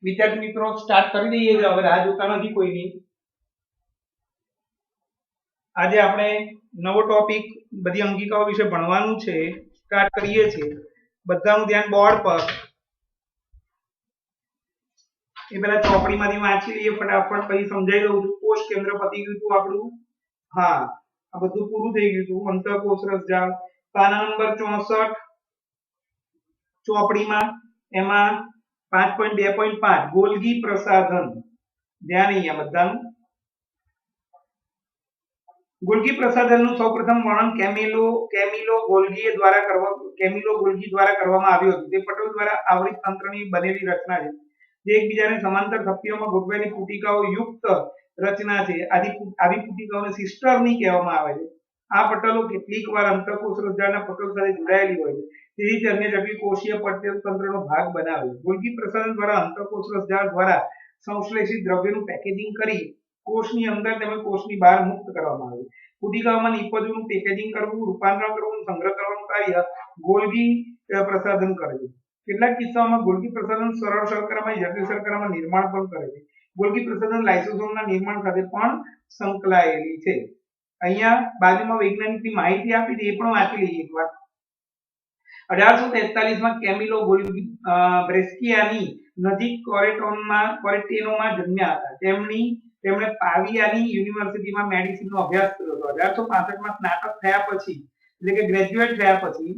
विद्यार्थी मित्रों स्टार्ट कर दीजिए। હવે રાહ જોતા નથી કોઈની। આજે આપણે નવો ટોપિક બધી અંકિકાઓ વિશે ભણવાનું છે, સ્ટાર્ટ કરીએ છીએ। બધાનું ધ્યાન બોર્ડ પર। એ પહેલા ચોપડીમાંથી વાંચી લઈએ ફટાફટ, પછી સમજાઈ દઉં છું। કોષ કેન્દ્ર પતી ગયું હતું આપણું। હા, આ બધું પૂરું થઈ ગયું હતું। અંતઃકોષ રસજાળ પાના નંબર 64 ચોપડીમાં, એમાં 5.2.5 ગોલ્ગી પ્રસાધન। ધ્યાન અહીંયા બધાનું। ગોલ્ગી પ્રસાધનનું સૌપ્રથમ વર્ણન કેમિલો ગોલ્ગી દ્વારા કરવામાં આવ્યું હતું। તે પટલ દ્વારા આવરિત તંત્રની બનેલી રચના છે, જે એકબીજાને સમાંતર થપ્પીઓમાં ગોઠવાયેલી પુટિકાઓ યુક્ત રચના છે। આવી પુટિકાઓને સિસ્ટર્ની કહેવામાં આવે છે। આ પટલો કેટલીકવાર અંતઃકોષ રસજાળના પટલ સાથે જોડાયેલી હોય છે, તેથી તે અન્ય જટિલ કોષીય પટલ તંત્રનો ભાગ બનાવે છે। ગોલ્ગી પ્રસાધન દ્વારા અંતઃકોષ રસજાળ દ્વારા સંશ્લેષિત દ્રવ્યનું પેકેજિંગ કરી કોષની અંદર તેમજ કોષની બહાર મુક્ત કરવામાં આવે છે। પુટિકાઓમાં નિપજોનું પેકેજિંગ કરવું, રૂપાંતરણ કરવું, સંગ્રહ કરવાનું કાર્ય ગોલ્ગી પ્રસાધન કરે છે। કેટલાક કિસ્સાઓમાં ગોલ્ગી પ્રસાધન સરળ શર્કરામાં જટિલ શર્કરામાં નિર્માણ પણ કરે છે। ગોલ્ગી પ્રસાધન લાઇસોસોમના નિર્માણ સાથે પણ સંકળાયેલી છે। અહીંયા બાજુમાં વૈજ્ઞાનિકની માહિતી આપી છે, એ પણ વાંચી લઈએ એકવાર। 1843માં કેમિલો ગોલ્ગી બ્રેસ્કિયાની નજીક કોરેટેનોમાં જન્મ્યા હતા। તેમણે પાવિયાની યુનિવર્સિટીમાં મેડિસિનનો અભ્યાસ કર્યો હતો। 1865માં સ્નાતક થયા પછી, એટલે કે ગ્રેજ્યુએટ થયા પછી,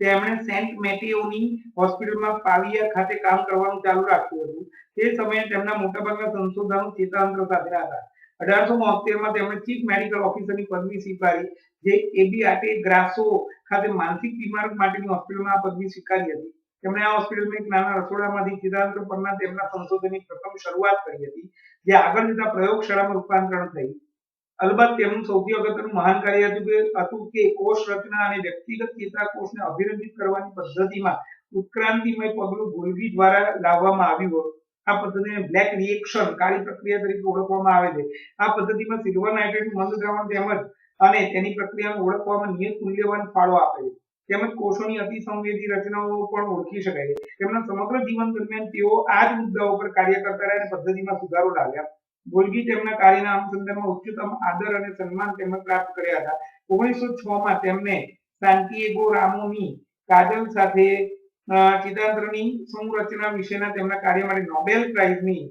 તેમણે સેન્ટ મેટેઓની હોસ્પિટલમાં પાવિયા ખાતે કામ કરવાનું ચાલુ રાખ્યું હતું। તે સમયે તેમના મોટાભાગના સંશોધનો ચેતાતંત્ર સાથેના હતા। 1872માં તેમણે ચીફ મેડિકલ ઓફિસરની પદવી સ્વીકારી, જે એબીઆટે ગ્રાસો ખાતે માનસિક બીમાર માટેની હોસ્પિટલમાં આ પદવી સ્વીકારી હતી। તેમણે આ હોસ્પિટલમાં એક નાના રસોડામાંથી ચેતાતંત્ર પરના તેમના સંશોધનની પ્રથમ શરૂઆત કરી હતી, જે આગળ જતા પ્રયોગશાળામાં રૂપાંતરણ થઈ। અલબત્ત તેમનું સૌથી અગત્યનું મહાન કાર્ય હતું કે કોષ રચના અને વ્યક્તિગત ચેતાકોષને અભિરંજિત કરવાની પદ્ધતિમાં ઉત્ક્રાંતિમય પગલું ગોલ્ગી દ્વારા લાવવામાં આવ્યું। આ પદ્ધતિને બ્લેક રિએક્શન કાળી પ્રક્રિયા તરીકે ઓળખવામાં આવે છે। આ પદ્ધતિમાં સિલ્વર નાઇટ્રેટનું મંદ દ્રાવણ તેમજ અને તેની પ્રક્રિયાને ઓળખવામાં નિયત મૂલ્યવાન ફાળો આપે છે, તેમજ કોષોની અતિસંવેદી રચનાઓ પણ ઓળખી શકાય છે। તેમના સમગ્ર જીવન દરમિયાન તેઓ આ જ મુદ્દાઓ પર કાર્ય કરતા રહ્યા અને પદ્ધતિમાં સુધારો લાવ્યા। ગોલ્ગી તેમના કાર્યના અનુસંધાનમાં ઉચ્ચતમ આદર અને સન્માન તેમણે પ્રાપ્ત કર્યા હતા। 1906માં તેમને સાન્ટિયાગો રામોની કાજલ સાથે ચેતાતંત્રની સંરચના વિશેના તેમના કાર્ય માટે નોબેલ પ્રાઇઝની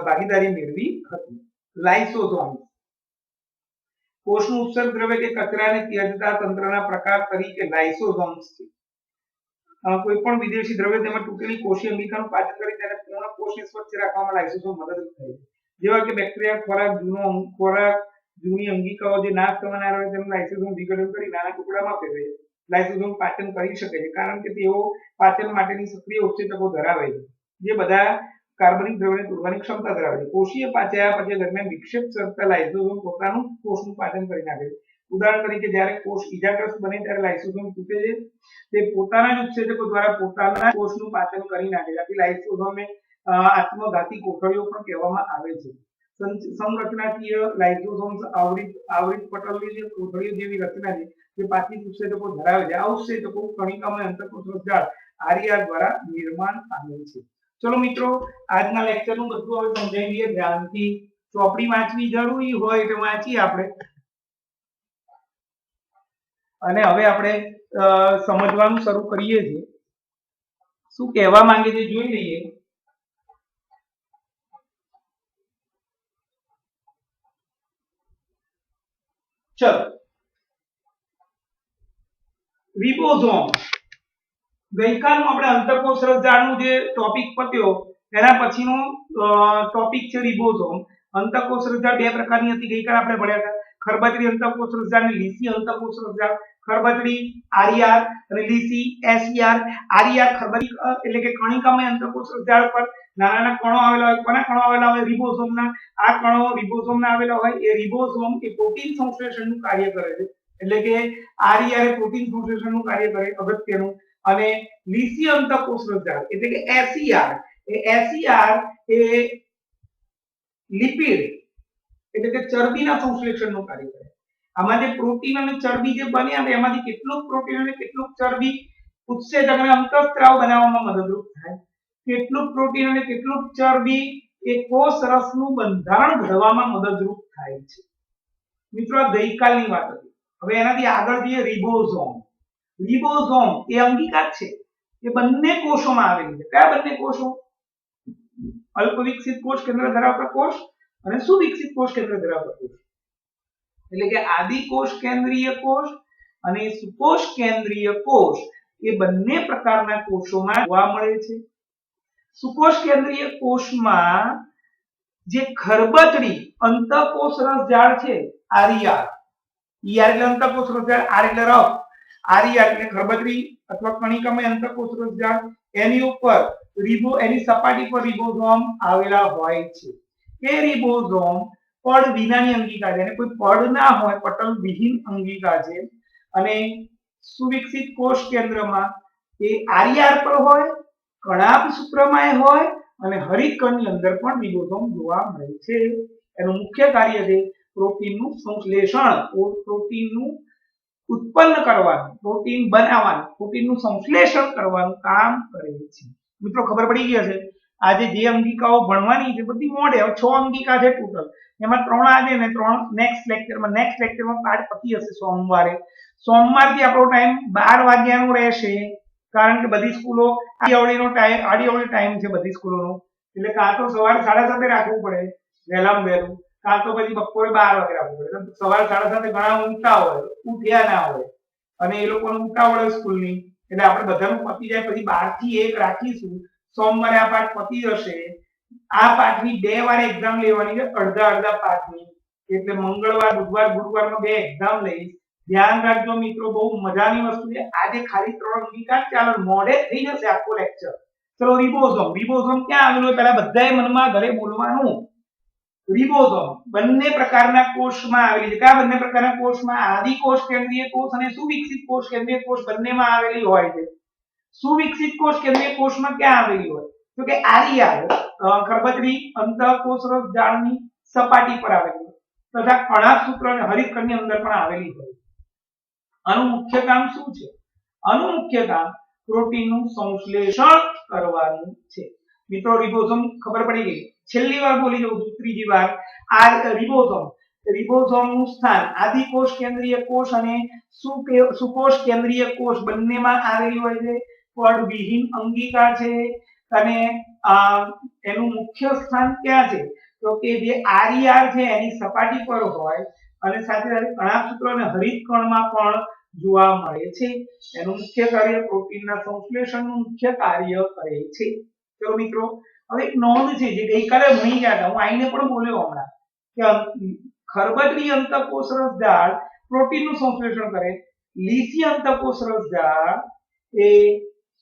ભાગીદારી મેળવી હતી। લાઇસોસોમ કોષનું ઉત્સર્ગ દ્રવ્ય કે કચરાને ત્યજતા તંત્રના પ્રકાર તરીકે લાઇસોસોમ્સ છે। કોઈ પણ વિદેશી દ્રવ્ય તેમજ તૂટેલી કોષીય અંગિકાનું પાચન કરી તેને પૂર્ણ કોષને સ્વચ્છ રાખવામાં લાઇસોસોમ મદદરૂપ થાય છે। જેવા કે બેક્ટેરિયા ખોરાક જૂની અંગિકાઓ જે નાશ થવાના આવે તેનું લાઇસોસોમ વિઘટન કરી નાના ટુકડામાં ફેરવે છે। લાઇસોસોમ પાચન કરી શકે છે, કારણ કે તેઓ પાચન માટેની સક્રિય ઉત્સેચકો ધરાવે છે, જે બધા કાર્બનિક દ્રવ્યને તોડવાની ક્ષમતા ધરાવે છે। કોષીય પાચન દરમિયાન વિક્ષેપ સર્જતા લાઇસોસોમ પોતાનું કોષનું પાચન કરી નાખે છે। ઉદાહરણ તરીકે જ્યારે કોષ ઈજાગ્રસ્ત બને ત્યારે લાઇસોસોમ તૂટે છે, તે પોતાના જ ઉત્સેચકો દ્વારા પોતાના કોષનું પાચન કરી નાખે છે। આથી લાઇસોસોમને આત્મઘાતી કોથળીઓ પણ કહેવામાં આવે છે। સંરચનાકીય લાઇસોસોમ્સ આવરિત પટલની કોથળીઓ જેવી રચના છે, જે પાચિત ઉત્સેચકો ધરાવે છે। આ ઉત્સેચકો કણિકામય અંતઃકોષ રસજાળ આરઈઆર દ્વારા નિર્માણ પામે છે। ચલો મિત્રો, આજના લેક્ચરનું બધું હવે સમજાઈ લઈએ ધ્યાનથી। ચોપડી વાંચવી જરૂરી હોય એટલે વાંચીએ આપણે, અને હવે આપણે સમજવાનું શરૂ કરીએ છીએ। શું કહેવા માંગે છે જોઈ લઈએ। ચલો, રિબોઝોમ ગઈકાલનું આપણે અંતઃકોષ રસજાળનું જે ટોપિક પત્યો એના પછીનો ટોપિક છે રિબોઝોમ। અંતઃકોષ રસજાળ બે પ્રકારની હતી, ગઈકાલ આપણે ભણ્યા હતા। ખરબચડી અંતઃકોષ રસજાળ અને લીસી અંતઃકોષ રસજાળ। ખરબચડી આરઈઆર અને લીસી એસઈઆર। આરઈઆર ખરબચડી એટલે કે કણિકામય અંતઃકોષ રસજાળ પર નાના કણો આવેલા હોય। કોના કણો આવેલા હોય? રિબોઝોમના। આ કણો રિબોઝોમના આવેલા હોય। એ રિબોઝોમ એ પ્રોટીન સંશ્લેષણનું કાર્ય કરે છે, એટલે કે આરઈઆર એ પ્રોટીન સંશ્લેષણનું કાર્ય કરે અગત્યનું। અને લીસી અંતઃકોષ રસજાળ એટલે કે એસઈઆર એ લિપિડ એટલે કે ચરબીના સંશ્લેષણનું કાર્ય કરે। આમાં જે પ્રોટીન અને ચરબી જે બને આવે એમાંથી કેટલું પ્રોટીન અને કેટલું ચરબી ઉત્સેચક અને અંતઃસ્ત્રાવ બનાવવામાં મદદરૂપ થાય। કેટલું પ્રોટીન અને કેટલું ચરબી એ કોષ રસનું બંધારણ ઘડવામાં મદદરૂપ થાય છે. મિત્રો આ ગઈકાલની વાત હતી. હવે એનાથી આગળ જઈએ રિબોઝોમ. રિબોઝોમ એ અંગિકા છે. એ બંને કોષોમાં આવેલી છે. કયા બંને કોષો? અલ્પ વિકસિત કોષ કેન્દ્ર ધરાવતા કોષ અને સુવિકસિત કોષ કેન્દ્ર ધરાવતા કોષ. એટલે કે આદિ કોષ કેન્દ્રીય કોષ અને સુકોષ કેન્દ્રીય કોષ એ બંને પ્રકારના કોષોમાં જોવા મળે છે. સુકોષ કેન્દ્રીય કોષમાં જે ખરબચડી અંતઃકોષ રસ જાળ છે, આરઈઆર, ઈઆર એટલે અંતઃકોષ રસ જાળ, આર એટલે રફ, આરઈઆર એટલે ખરબચડી અથવા કણિકામય અંતઃકોષ રસ જાળ, એની ઉપર એની સપાટી પર રિબોઝોમ આવેલા હોય છે. એ રિબોઝોમ પડ વિનાની અંગિકા છે, અને કોઈ પડ ના હોય, પટલ વિહીન અંગિકા છે. અને સુવિકસિત કોષ કેન્દ્રમાં એ આરઈઆર પર હોય, કણાભ સૂત્રમાં હોય અને હરિતકણની અંદર પણ રિબોઝોમ જોવા મળે છે. એનું મુખ્ય કાર્ય છે પ્રોટીનનું સંશ્લેષણ, પ્રોટીનનું ઉત્પન્ન કરવાનું, પ્રોટીન બનાવવાનું, પ્રોટીનનું સંશ્લેષણ કરવાનું કામ કરે છે. મિત્રો ખબર પડી ગઈ હશે. આજે જે અંગિકાઓ ભણવાની છે બધી મોડે, 6 અંગિકા છે ટોટલ. એમાં 3 આજે ને 3 નેક્સ્ટ લેક્ચરમાં પાઠ પતી હશે સોમવારે. સોમવારથી આપણો ટાઈમ 12 વાગ્યાનો રહેશે. કારણ કે બધી સ્કૂલો આડી ટાઈમ છે બધી સ્કૂલોનો. એટલે કાં તો સવારે 7:30 રાખવું પડે વહેલામાં વહેલું, કાં તો પછી બપોરે 12 વાગે રાખવું પડે. સવારે 7:30 ઘણા ઊંઘતા હોય, ઉઠ્યા ના હોય અને એ લોકોને ઉતાવળ હોય સ્કૂલની, એટલે આપણે બધાનું પતી જાય પછી 12 થી 1 રાખીશું. સોમવારે આ પાઠ પતી જશે. આ પાઠની 2 વાર એક્ઝામ લેવાની છે, અડધા પાઠની. એટલે મંગળવાર, બુધવાર, ગુરુવારમાં 2 એક્ઝામ લઈશ. ધ્યાન રાખજો મિત્રો, બહુ મજાની વસ્તુ છે. આજે ખાલી 3 અંગિકા, ચાલો મોડે થઈ જશે આખો લેક્ચર. ચલો રિબોઝોમ ક્યાં આવેલું હોય પહેલા બધાએ મનમાં ઘરે બોલવાનું. રિબોઝોમ બંને પ્રકારના કોષમાં આવેલી છે. કયા બંને પ્રકારના કોષમાં? આદિ કોષ કેન્દ્રીય કોષ અને સુવિકસિત કોષ કેન્દ્રીય કોષ બંનેમાં આવેલી હોય છે. સુવિકસિત કોષ કેન્દ્રીય કોષમાં ક્યાં આવેલી હોય? તો કે આરઈઆર, ખરબચડી અંતઃકોષ રસ જાળની સપાટી પર આવેલી હોય, તથા કણાભ સૂત્ર અને હરિતકણની અંદર પણ આવેલી હોય. આનું મુખ્ય કામ શું છે? આનું મુખ્ય કામ પ્રોટીનનું સંશ્લેષણ કરવાનું છે. મિત્રો રિબોઝોમ ખબર પડી ગઈ. છેલ્લી વાર બોલી દઉં છું, ત્રીજી વાર. આ રિબોઝોમનું સ્થાન આદિ કોષ કેન્દ્રીય કોષ અને સુકોષ કેન્દ્રીય કોષ બંનેમાં આવેલી હોય છે. પડ વિહીન અંગિકા છે અને એનું મુખ્ય સ્થાન ક્યાં છે? તો કે જે આરઈઆર છે એની સપાટી પર હોય અને સાથે સાથે કણાભ સૂત્ર અને હરિતકણમાં પણ જોવા મળે છે. એનું મુખ્ય કાર્ય પ્રોટીનના સંશ્લેષણનું મુખ્ય કાર્ય કરે છે. ચલો મિત્રો, હવે એક નોંધ છે જે ગઈકાલે ભણી ગયા હતા, હું આઈને પણ બોલ્યો હમણાં, કે ખરબચડી અંતઃકોષ રસ જાળ પ્રોટીનનું સંશ્લેષણ કરે, લીસી અંતઃકોષ રસ જાળ એ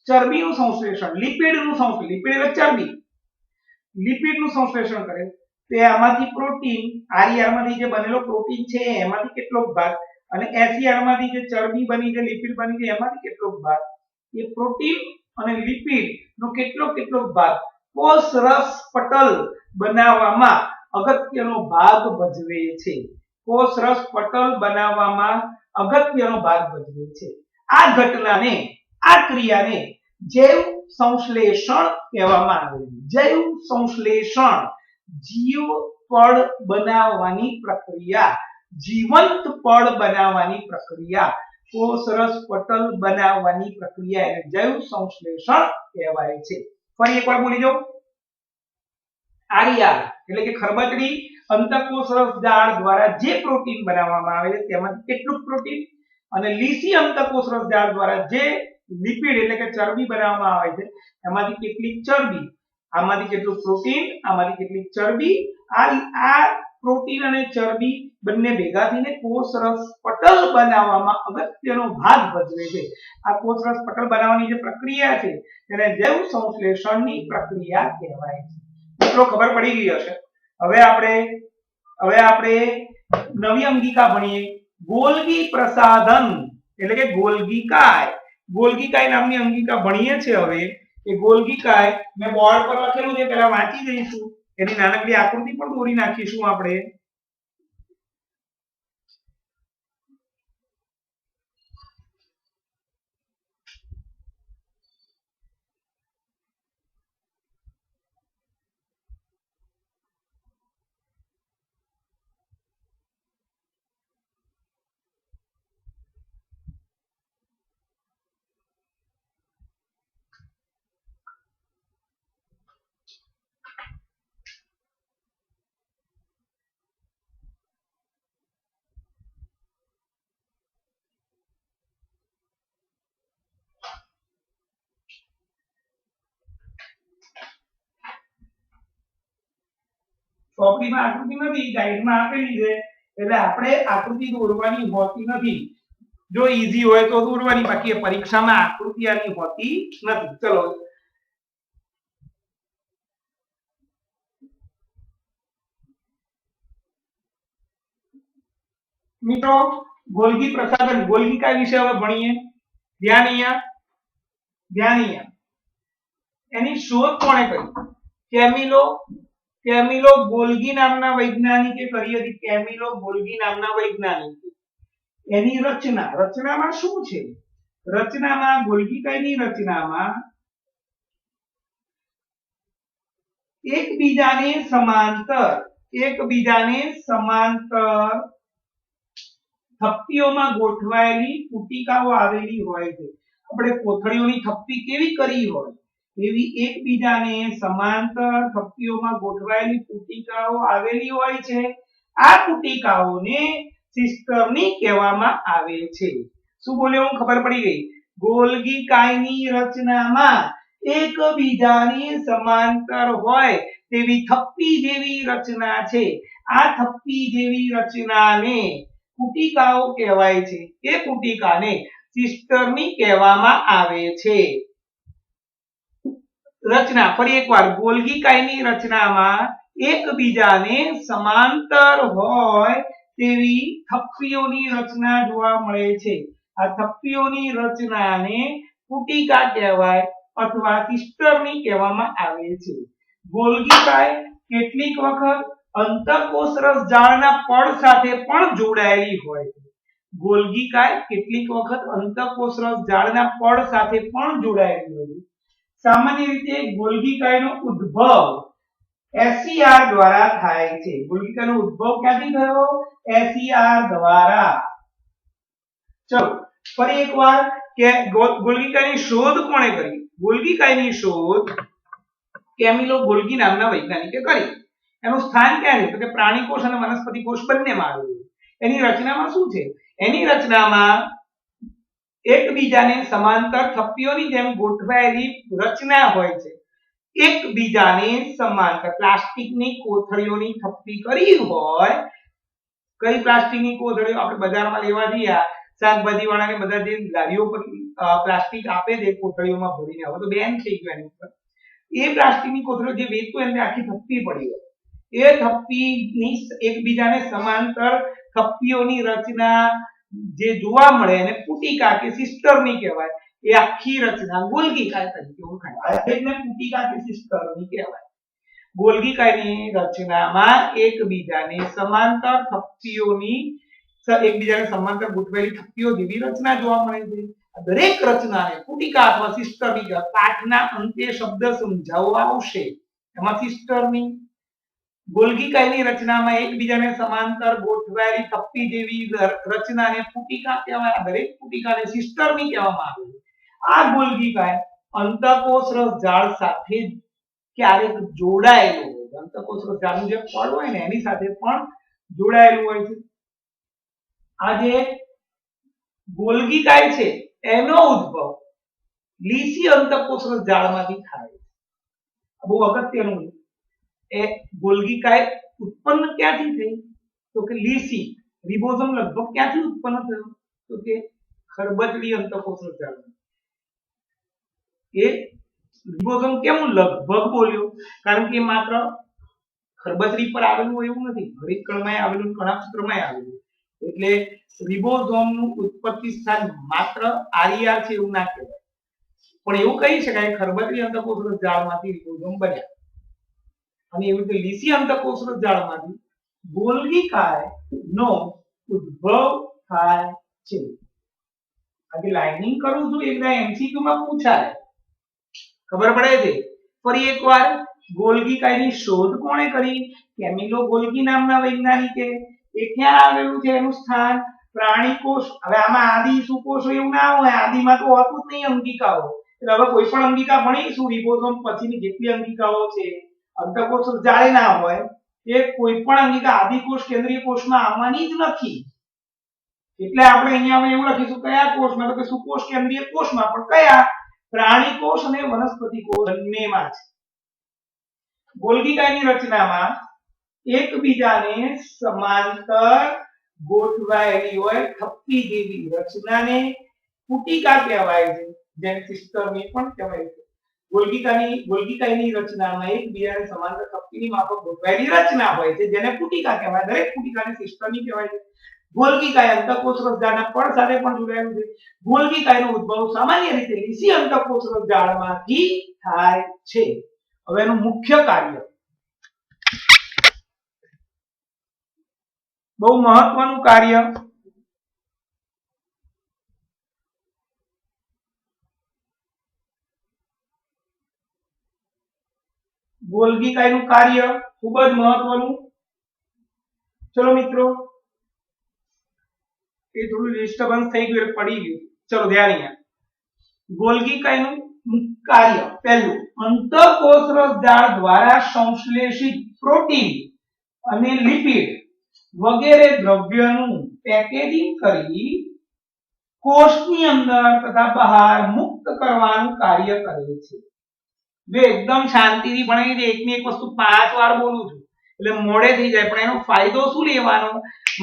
ચરબીનું સંશ્લેષણ, લિપિડનું સંશ્લેષણ, લિપિડ એટલે ચરબી, લિપિડનું સંશ્લેષણ કરે. તો આમાંથી પ્રોટીન, આરઈઆર માંથી જે બનેલો પ્રોટીન છે એમાંથી કેટલોક ભાગ, અને એસઈઆર માંથી જે ચરબી બની છે, લિપિડ બની છે એમાંથી કેટલોક ભાગ, એ પ્રોટીન અને લિપિડ નો કેટલોક ભાગ કોષ રસ પટલ બનાવવામાં અગત્યનો ભાગ ભજવે છે. કોષ રસ પટલ બનાવવામાં અગત્યનો ભાગ ભજવે છે. આ ઘટનાને, આ ક્રિયાને જૈવ સંશ્લેષણ કહેવામાં આવે છે. જૈવ સંશ્લેષણ જીવ પડ બનાવવાની પ્રક્રિયા, જીવંત પડ બનાવવાની પ્રક્રિયા, કોષ રસ પટલ બનાવવાની પ્રક્રિયા એને જૈવ સંશ્લેષણ કહેવાય છે. ફરી એકવાર બોલી જાઓ. આરઈઆર એટલે કે ખરબચડી અંતઃકોષ રસ જાળ દ્વારા જે પ્રોટીન બનાવવામાં આવે છે તેમાંથી કેટલું પ્રોટીન, અને લીસી અંતઃકોષ રસ જાળ દ્વારા જે લિપિડ એટલે કે ચરબી બનાવવામાં આવે છે એમાંથી કેટલી ચરબી, આમાંથી કેટલું પ્રોટીન, આમાંથી કેટલી ચરબી. આ પ્રોટીન અને ચરબી બંને ભેગા થઈને કોષ રસ પટલ બનાવવામાં અગત્યનો ભાગ ભજવે છે. આ કોષ રસ પટલ બનાવવાની જે પ્રક્રિયા છે તેને જૈવ સંશ્લેષણની પ્રક્રિયા કહેવાય છે. મિત્રો ખબર પડી ગઈ હશે. હવે આપણે નવી અંગિકા ભણીએ, ગોલ્ગી પ્રસાધન એટલે કે ગોલ્ગી કાય નામની અંગિકા ભણીએ છીએ. હવે એ ગોલ્ગી કાય મેં બોર્ડ પર લખેલું છે, પહેલા વાંચી જઈશું. એની નાનકડી આકૃતિ પણ દોરી નાખીશું આપણે. ચોપડીમાં આકૃતિ નથી, ગાઈડમાં આપેલી છે એટલે આપણે આકૃતિ દોરવાની હોતી નથી. જો ઈઝી હોય તો દોરવાની, બાકી પરીક્ષામાં આકૃતિ આની હોતી નથી. ચલો મિત્રો, ગોલ્ગી પ્રસાધન, ગોલ્ગી કઈ વિશે હવે ભણીએ. ધ્યાન અહીંયા એની શોધ કોણે કરી? કેમિલો ગોલ્ગી નામના વૈજ્ઞાનિકે કરી હતી. કેમિલો ગોલ્ગી નામના વૈજ્ઞાનિકે. એની રચનામાં શું છે? રચનામાં ગોલ્ગી કાયની રચનામાં એકબીજાને સમાંતર થપ્પીઓમાં ગોઠવાયેલી પુટિકાઓ આવેલી હોય છે. આપણે કોથળીઓની થપ્પી કેવી કરી હોય એવી એકબીજાને સમાંતર થપ્પીઓમાં ગોઠવાયેલી પુટિકાઓ આવેલી હોય છે. આ પુટિકાઓને સિસ્ટર્ની કહેવામાં આવે છે. શું બોલ્યો હું? ખબર પડી ગઈ. ગોલ્ગી કાયની રચનામાં એકબીજાની સમાંતર હોય તેવી થપ્પી જેવી રચના છે. આ થપ્પી જેવી રચનાને પુટિકાઓ કહેવાય છે. એ પુટિકાને સિસ્ટર્ની કહેવામાં આવે છે. રચના ફરી એકવાર, ગોલ્ગી કાયની રચનામાં એકબીજાને સમાંતર હોય તેવી થપ્પીઓની રચના જોવા મળે છે. આ થપ્પીઓની રચનાને પુટિકા કહેવાય અથવા સિસ્ટર્ની કહેવામાં આવે છે. ગોલ્ગી કાય કેટલીક વખત અંતઃકોષરસ જાળના પડ સાથે પણ જોડાયેલી હોય છે. ગોલ્ગી કાય કેટલીક વખત અંતઃકોષરસ જાળના પડ સાથે પણ જોડાયેલી હોય છે. સામાન્ય રીતે ગોલ્ગી કાયનો ઉદ્ભવ SCR દ્વારા થાય છે. ગોલ્ગી કાયનો ઉદ્ભવ ક્યાંથી થયો? SCR દ્વારા. ચલો ફરી એકવાર કે ગોલ્ગી કાયની શોધ કોણે કરી? ગોલ્ગી કાયની શોધ કેમિલો ગોલ્ગી નામના વૈજ્ઞાનિકે કરી. એનું સ્થાન ક્યાં છે? તો કે પ્રાણી કોષ અને વનસ્પતિ કોષ બંનેમાં આવેલું છે. એની રચનામાં શું છે? એની રચનામાં એકબીજાને સમાંતર થપ્પીઓની જેમ ગોઠવાયેલી રચના હોય છે. એકબીજાને સમાંતર પ્લાસ્ટિકની કોથળીઓની થપ્પી કરી હોય. કઈ પ્લાસ્ટિકની કોથળીઓ આપણે બજારમાં લેવા જઈએ, શાકભાજી વાળાને બધા જે ગાડીઓ પર પ્લાસ્ટિક આપે છે કોથળીઓમાં ભરીને, હવે તો બેન થઈ ગયું એની ઉપર. એ પ્લાસ્ટિકની કોથળીઓ જે વેચતો એને આખી થપ્પી પડી હોય. એ થપ્પીની એકબીજાને સમાંતર થપ્પીઓની રચના જે જોવા મળે એને પુટિકા કે સિસ્ટરની કહેવાય. એ આખી રચના ગોલ્ગી કાય તરીકે ઓળખાય. એટલે પુટિકા કે સિસ્ટરની કહેવાય. ગોલ્ગી કાયની રચનામાં એકબીજાને સમાંતર ગોઠવાયેલી થપ્પીઓ જેવી રચના જોવા મળે છે. દરેક રચનાને પુટિકા અથવા સિસ્ટરની કહેવાય. પાઠના અંતે શબ્દ સમજાવવા આવશે એમાં સિસ્ટરની. ગોલ્ગી કાયની રચનામાં એકબીજાને સમાંતર ગોઠવાયેલી થપ્પી જેવી રચનાને પુટિકા કહેવાય. દરેક પુટિકાને સિસ્ટરની કહેવામાં આવે છે. આ ગોલ્ગી કાય અંતઃકોષરસ જાળ સાથે ક્યારેક જોડાયેલું હોય છે. અંતઃકોષરસ જાળનું જે પડ હોય ને એની સાથે પણ જોડાયેલું હોય છે. આ જે ગોલ્ગી કાય છે એનો ઉદ્ભવ લીસી અંતઃકોષરસ જાળમાંથી થાય છે. બહુ અગત્યનું. એ ગોલ્ગી કાય ઉત્પન્ન ક્યાંથી થઈ? તો કે લીસી રિબોઝોમ લગભગ ક્યાંથી ઉત્પન્ન થયો? તો કે ખરબચડી અંતઃકોષરસ જાળ. એ રિબોઝોમ કેમ લગભગ બોલ્યો? કારણ કે માત્ર ખરબચડી પર આવેલું હોય એવું નથી, હરિતકણમાં આવેલું, કણાભસ્ત્રમાં આવેલું. એટલે રિબોઝોમનું ઉત્પત્તિ સ્થાન માત્ર આરઈઆર છે એવું ના કહેવાય. પણ એવું કહી શકાય ખરબચડી અંતઃકોષરસ જાળમાંથી રિબોઝોમ બન્યા. અને એવી રીતે લીસી અંતઃકોષરસ જાળમાંથી ગોલ્ગી કાયનો ઉદ્ભવ થાય છે. આજે લાઇનિંગ કરું છું એકદા એમસીક્યુ માં પૂછાય, ખબર પડે છે. ફરી એકવાર, ગોલ્ગી કાયની શોધ કોણે કરી? કેમિલો ગોલ્ગી નામના વૈજ્ઞાનિકે. એ ક્યાં આવેલું છે એનું સ્થાન? પ્રાણી કોષ. હવે આમાં આદિ સુકોષો એવું ના હોય, આદિમાં તો હોતું જ નહીં અંગિકાઓ. એટલે હવે કોઈ પણ અંગિકા ભણીશું રિબોઝોમ પછીની જેટલી અંગિકાઓ છે અંતઃકોષ જાળે ના હોય એ કોઈ પણ અંગિકા આદિકોષ કેન્દ્રીય કોષમાં આવવાની જ નથી. એટલે આપણે અહીંયા એવું લખીશું કયા કોષમાં? તો કે સુકોષ કેન્દ્રીય કોષમાં. પણ કયા? પ્રાણી કોષ અને વનસ્પતિ કોષ બંનેમાં છે. ગોલ્ગી કાયની રચનામાં એકબીજાને સમાંતર ગોઠવાયેલી હોય થપ્પી જેવી રચનાને પુટિકા કહેવાય છે, જેને સિસ્ટમી પણ કહેવાય છે. ગોલ્ગીકાની રચનામાં એકબીજાને સમાંતર થપ્પીની માફક ગોઠવાયેલી રચના હોય છે, જેને પુટિકા કહેવાય. દરેક પુટિકાને સિસ્ટમી કહેવાય છે. ગોલ્ગીકાય અંતઃકોષ રસજાળના પડ સાથે પણ જોડાયેલું છે. ગોલ્ગીકાયનો ઉદ્ભવ સામાન્ય રીતે લીસી અંતઃકોષ રસજાળમાંથી થાય છે. હવે એનું મુખ્ય કાર્ય, બહુ મહત્વનું કાર્ય, ગોલ્ગીકાયનું કાર્ય ખૂબ જ મહત્વનું. ચલો મિત્રો, એ થોડું ડિસ્ટર્બન્સ થઈ ગયું, પડી ગયું. ચલો ધ્યાન અહીંયા. ગોલ્ગીકાયનું કાર્ય પહેલું, અંતઃકોષ રસજાળ દ્વારા સંશ્લેષિત પ્રોટીન અને લિપિડ વગેરે દ્રવ્યનું પેકેજિંગ કરી કોષની અંદર તથા બહાર મુક્ત કરવાનું કાર્ય કરે છે. જો એકદમ શાંતિથી ભણાવી દે, એકની એક વસ્તુ 5 વાર બોલું છું એટલે મોડે થઈ જાય, પણ એનો ફાયદો શું લેવાનો?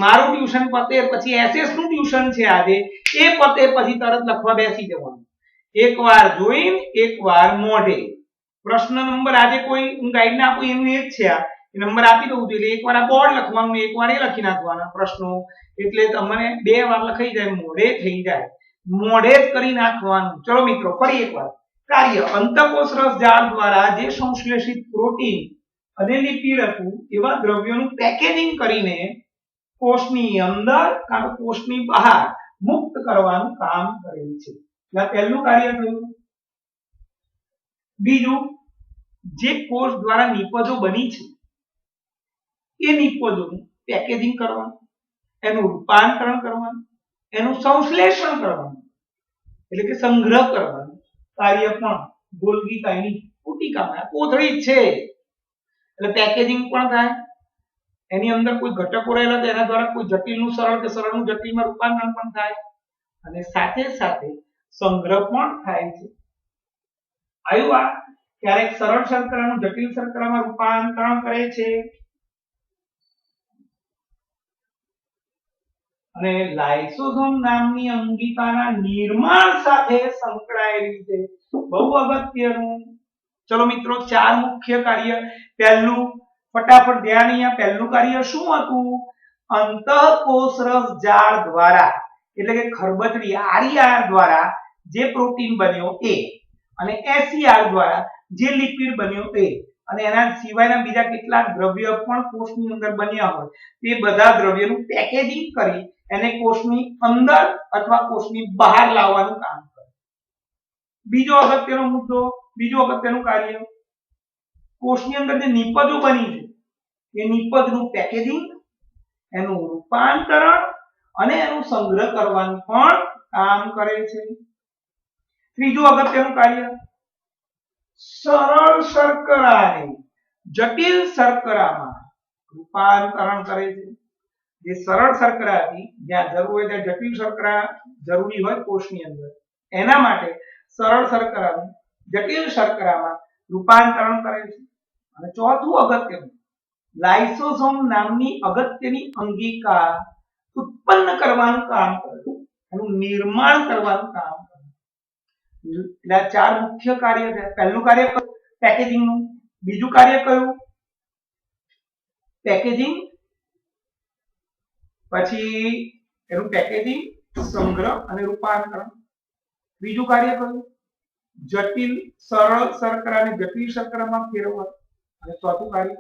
મારું ટ્યુશન પતે પછી એસએસ નું ટ્યુશન છે આજે, એ પતે પછી તરત લખવા બેસી જવાનું. એકવાર જોઈને એકવાર મોઢે. પ્રશ્ન નંબર આજે કોઈ હું ગાઈડ ના આપું એનું એ જ છે. આ નંબર આપી દઉં છું એટલે એકવાર આ બોર્ડ લખવાનું, એકવાર એ લખી નાખવાના પ્રશ્નો, એટલે તમને 2 વાર લખાઈ જાય, મોઢે થઈ જાય. મોઢે જ કરી નાખવાનું. ચલો મિત્રો ફરી એકવાર. કાર્ય, અંતઃકોષ રસજાળ દ્વારા જે સંશ્લેષિત પ્રોટીન અને લિપિડ હતું એવા દ્રવ્યોનું પેકેજિંગ કરીને કોષની અંદર કાં તો કોષની બહાર મુક્ત કરવાનું કામ કરે છે. એટલે પહેલું કાર્ય થયું. બીજું, જે કોષ દ્વારા નિપજો બની છે એ નિપજોનું પેકેજિંગ કરવાનું, એનું રૂપાંતરણ કરવાનું, એનું સંશ્લેષણ કરવાનું એટલે કે સંગ્રહ કરવાનું કાર્ય પણ ગોલ્ગીકાયની પુટિકામાં, કોથળી છે એટલે પેકેજિંગ પણ થાય, એની અંદર કોઈ ઘટકો રહેલા તેના દ્વારા કોઈ જટિલનું સરળ કે સરળનું જટિલમાં રૂપાંતરણ પણ થાય અને સાથે સાથે સંગ્રહ પણ થાય છે. આવ્યું આ? ક્યારેક સરળ શર્કરાનું જટિલ શર્કરામાં રૂપાંતરણ કરે છે અને લાઇસોસોમ નામની અંગિકાના નિર્માણ સાથે સંકળાયેલી છે. બહુ અગત્યનું. ચલો મિત્રો, 4 મુખ્ય કાર્ય. પહેલું, ફટાફટ ધ્યાન અહીંયા. પહેલું કાર્ય શું હતું? અંતઃકોષ રસજાળ દ્વારા એટલે કે ખરબચડી આરઈઆર દ્વારા જે પ્રોટીન બન્યો એ અને એસઈઆર દ્વારા જે લિપિડ બન્યો એ અને એના સિવાયના બીજા કેટલાક દ્રવ્ય પણ કોષની અંદર બન્યા હોય તે બધા દ્રવ્યોનું પેકેજિંગ કરી એને કોષની અંદર અથવા કોષની બહાર લાવવાનું કામ કરે. બીજો અગત્યનો મુદ્દો, બીજું અગત્યનું કાર્ય, કોષની અંદર જે નિપજો બની છે એ નિપજનું પેકેજિંગ, એનું રૂપાંતરણ અને એનું સંગ્રહ કરવાનું પણ કામ કરે છે. ત્રીજું અગત્યનું કાર્ય, સરળ શર્કરાને જટિલ શર્કરામાં રૂપાંતરણ કરે છે. જે સરળ શર્કરા હતી જ્યાં જરૂર હોય ત્યાં જટિલ શર્કરા જરૂરી હોય કોષની અંદર, એના માટે સરળ શર્કરાનું જટિલ શર્કરામાં રૂપાંતરણ કરે છે. અને ચોથું અગત્યનું, લાઇસોસોમ નામની અગત્યની અંગિકા ઉત્પન્ન કરવાનું કામ કરે, એનું નિર્માણ કરવાનું કામ કરે. એટલે 4 મુખ્ય કાર્ય છે. પહેલું કાર્ય પેકેજિંગ નું, બીજું કાર્ય કયું? પેકેજિંગ, પછી એનું પેકેજિંગ, સંગ્રહ અને રૂપાંતરણ. બીજું કાર્ય કયું? જટિલ સરળ શર્કરાને જટિલ શર્કરામાં ફેરવવું. અને ચોથું કાર્ય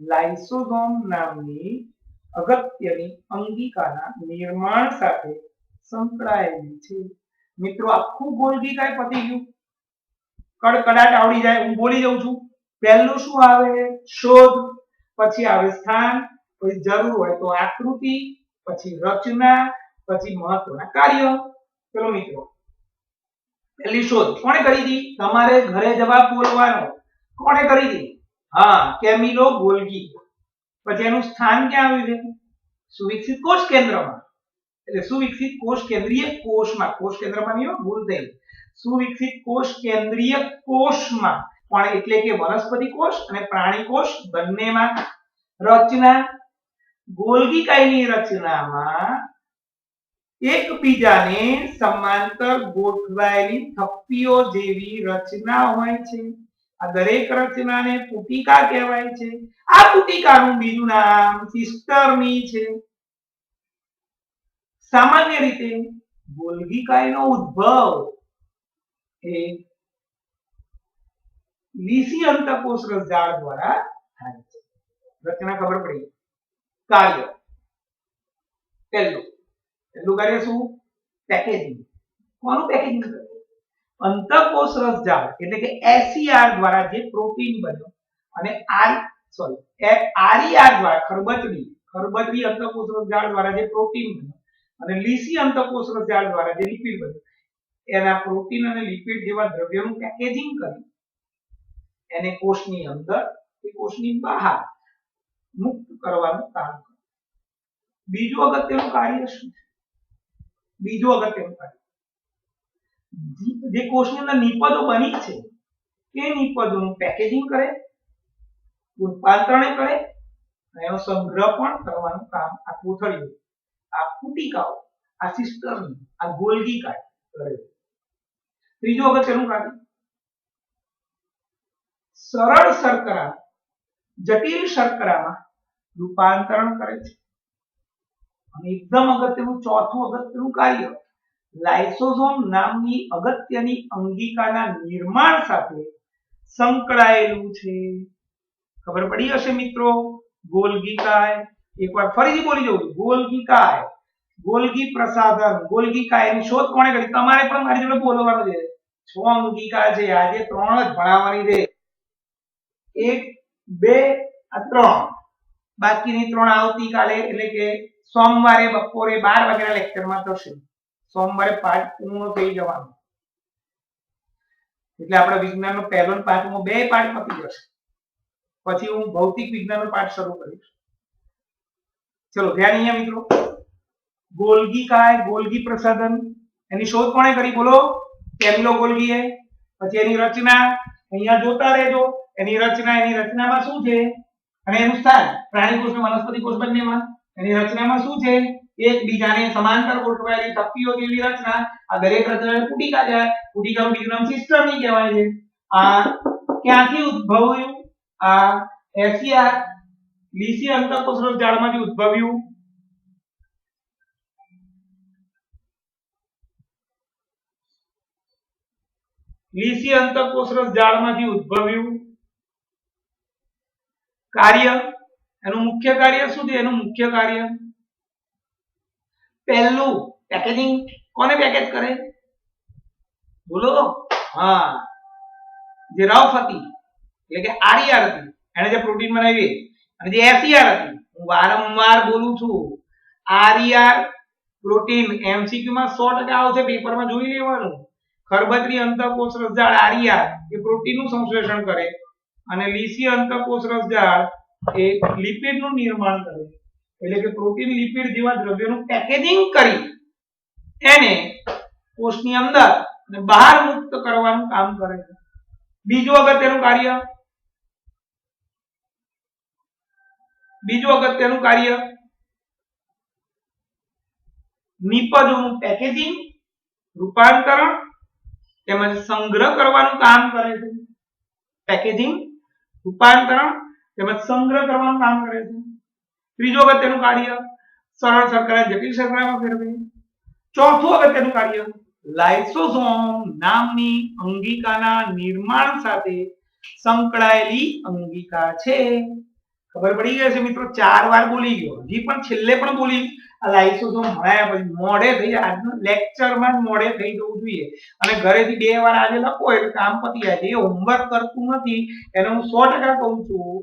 લાઇસોસોમ નામની અગત્યની અંગિકાના નિર્માણ સાથે સંકળાયેલી છે. મિત્રો, આખું ગોલ્ગીકાય પતી ગયું. કડકડાટ આવડી જાય. હું બોલી જાઉં છું. પહેલું શું આવે? શોધ, પછી આવે સ્થાન, પછી જરૂર હોય તો આકૃતિ, પછી રચના, પછી મહત્વના કાર્ય. ચલો મિત્રો, પહેલી શોધ કોણે કરી હતી? તમારે ઘરે જવાબ બોલવાનો. કોણે કરી હતી? હા, કેમિલો ગોલ્ગી. પછી એનું સ્થાન ક્યાં આવ્યું છે? સુવિકસિત કોષ કેન્દ્રમાં. એટલે સુવિકસિત કોષ કેન્દ્રીય કોષમાં, કોષ કેન્દ્રમાં નહીં, ભૂલ થઈ. સુવિકસિત કોષ કેન્દ્રીય કોષમાં, પણ એટલે કે વનસ્પતિ કોષ અને પ્રાણી કોષ બંનેમાં. રચના ગોલ્ગી કાયની રચનામાં એકબીજાને સમાંતર ગોઠવાયેલી થપ્પીઓ જેવી રચના હોય છે. આ દરેક રચનાને પુટિકા કહેવાય છે. આ પુટિકાનું બીજું નામ સિસ્ટર્ની છે. સામાન્ય રીતે ગોલ્ગી કાયનો ઉદ્ભવ એ લીસી અંતઃકોશ રસજાળ દ્વારા થાય છે. રચના ખબર પડી. કાર્ય પહેલું કાર્ય શું? પેકેજિંગ. કોનું પેકેજિંગ કરે? અંતઃકોશ રસજાળ એટલે કે એસઈઆર દ્વારા જે પ્રોટીન બન્યો અને આરઈઆર દ્વારા ખરબચડી અંતઃકોશ રસજાળ દ્વારા જે પ્રોટીન બન્યો અને લીસી અંતઃકોશ રસજાળ દ્વારા જે લિપિડ બન્યો એના પ્રોટીન અને લિપિડ જેવા દ્રવ્યોનું પેકેજિંગ કરી એને કોષની અંદર કે કોષની બહાર મુક્ત કરવાનું કામ કરે. બીજું અગત્યનું કાર્ય શું છે? જે કોષની અંદર નિપજો બની છે એ નિપજોનું પેકેજિંગ કરે, રૂપાંતરણ કરે અને એનો સંગ્રહ પણ કરવાનું કામ આ કોથળીઓ, આ પુટિકાઓ, આ સિસ્ટર્ન, આ ગોલ્ગી કાય કરે. ત્રીજું અગત્યનું કાર્ય સરળ શર્કરા જટિલ શર્કરામાં રૂપાંતરણ કરે છે. અને એકદમ અગત્યનું ચોથું અગત્યનું કાર્ય લાઇસોસોમ નામની અગત્યની અંગિકાના નિર્માણ સાથે સંકળાયેલું છે. ખબર પડી હશે મિત્રો. ગોલ્ગી કાય એકવાર ફરીથી બોલી જવું. ગોલ્ગી કાય, ગોલ્ગી પ્રસાધન, ગોલ્ગી કાયની શોધ કોણે કરી? તમારે પણ મારી જોડે બોલવાનું છે. 6 અંગિકા છે, આજે 3 જ ભણાવવાની છે. 1 2 3, બાકીની 3 આવતીકાલે એટલે કે સોમવારે બપોરે 12 વાગ્યાના લેક્ચરમાં થશે. સોમવારે પાઠ પૂર્ણ થઈ જવાનો એટલે આપણા વિજ્ઞાનનો પહેલો અને પાંચમો બે પાઠ પતી જશે. પછી હું ભૌતિક વિજ્ઞાનનો પાઠ શરૂ કરીશ. ચલો ધ્યાન અહીંયા મિત્રો. ગોલ્ગી કાય, ગોલ્ગી પ્રસાધન એની શોધ કોણે કરી? બોલો. કેમિલો ગોલ્ગીએ. પછી એની રચના અહીંયા જોતા રહેજો. એની રચનામાં શું છે અને એનું સ્થાન પ્રાણી કોષ અને વનસ્પતિ કોષ બંનેમાં. એની રચનામાં શું છે? એકબીજાને સમાંતર ગોઠવાયેલી થપ્પીઓ જેવી રચના. આ દરેક રચનાને પુટિકા કહેવાય. પુટિકાનું બીજું નામ સિસ્ટર્ની કહેવાય છે. આ ક્યાંથી ઉદ્ભવ્યું? આ એસઈઆર લીસી અંતઃકોશ રસજાળમાંથી ઉદ્ભવ્યું. લીસી અંતઃકોશ રસજાળમાંથી ઉદ્ભવ્યું. કાર્ય એનું મુખ્ય કાર્ય શું છે? એનું મુખ્ય કાર્ય પહેલું પેકેજિંગ. કોને પેકેજ કરે? બોલો. હા, જે રફ હતી એટલે કે આરઈઆર હતી એને જે પ્રોટીન બનાવી અને જે એસઈઆર હતી, હું વારંવાર બોલું છું, આરઈઆર પ્રોટીન એમસીક્યુ માં 100% આવશે, પેપરમાં જોઈ લેવાનું. ખરબચડી અંતઃકોશ રસજાળ આરઈઆર એ પ્રોટીનનું સંશ્લેષણ કરે અને લીસી અંતઃકોશ રસજાળ એ લિપિડનું નિર્માણ કરે. એટલે કે પ્રોટીન લિપિડ જેવા દ્રવ્યોનું પેકેજિંગ કરી એને કોષની અંદર અને બહાર મુક્ત કરવાનું કામ કરે છે. બીજું અગત્યનું કાર્ય નિપજોનું પેકેજિંગ, રૂપાંતરણ તેમજ સંગ્રહ કરવાનું કામ કરે છે. પેકેજિંગ, રૂપાંતરણ તેમજ સંગ્રહ કરવાનું કામ કરે છે. ત્રીજું અગત્યનું કાર્ય સરળ શર્કરા જટિલ શર્કરામાં ફેરવે. ચોથું અગત્યનું કાર્ય લાઇસોસોમ નામની અંગિકાના નિર્માણ સાથે સંકળાયેલી અંગિકા છે. ખબર પડી ગઈ છે મિત્રો. 4 વાર બોલી ગયો. હજી પણ છેલ્લે પણ બોલી. આ લાઇસોસોમ ભણાયા પછી મોડે થઈ આજના લેક્ચરમાં મોડે થઈ જવું જોઈએ અને ઘરેથી 2 વાર આજે લખો એટલે કામ પતી જાય. જે હોમવર્ક કરતું નથી એને હું 100% કહું છું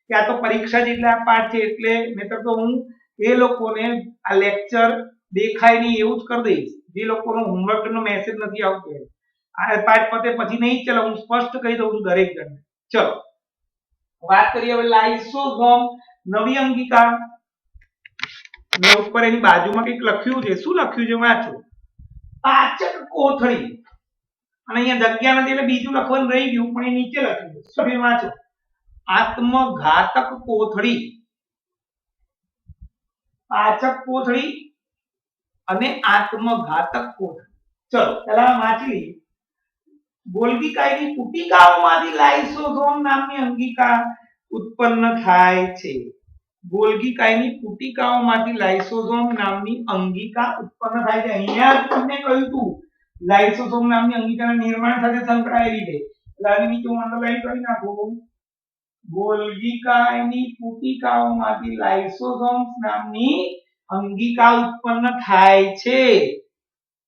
કે આ તો પરીક્ષા જેટલા પાઠ છે એટલે નહીતર તો હું એ લોકોને આ લેક્ચર દેખાય નહીં એવું જ કરી દઈશ. જે લોકોનો હોમવર્કનો મેસેજ નથી આવતો આ પાઠ પતે પછી નહીં ચલો હું સ્પષ્ટ કહી દઉં છું દરેક જણને. ચલો વાત કરીએ હવે લાઇસોસોમ નવી અંગિકા. ને ઉપર એની બાજુમાં કંઈક લખ્યું છે. શું લખ્યું છે વાંચો. પાચક કોથળી. અને અહીંયા જગ્યા નથી એટલે બીજું લખવાનું રહી ગયું પણ એ નીચે લખ્યું છે. શું વાંચો. આત્મઘાતક કોથળી. પાચક કોથળી અને આત્મઘાતક કોથળી. ચલો પહેલા વાંચી લઈએ. ગોલ્ગી કાયની પુટિકાઓમાંથી લાઇસોસોમ નામની અંગિકા ઉત્પન્ન થાય છે. ગોલ્ગી કાયની પુટિકાઓમાંથી લાઇસોસોમ નામની અંગિકા ઉત્પન્ન થાય છે. અહીંયા જ તમને કહ્યું હતું લાઇસોસોમ નામની અંગિકાના નિર્માણ સાથે સંકળાયેલી છે. એટલે આની નીચે હું અંડરલાઈન કરી નાખું. ગોલ્ગી કાયની પુટિકાઓમાંથી લાઇસોસોમ નામની અંગિકા ઉત્પન્ન થાય છે.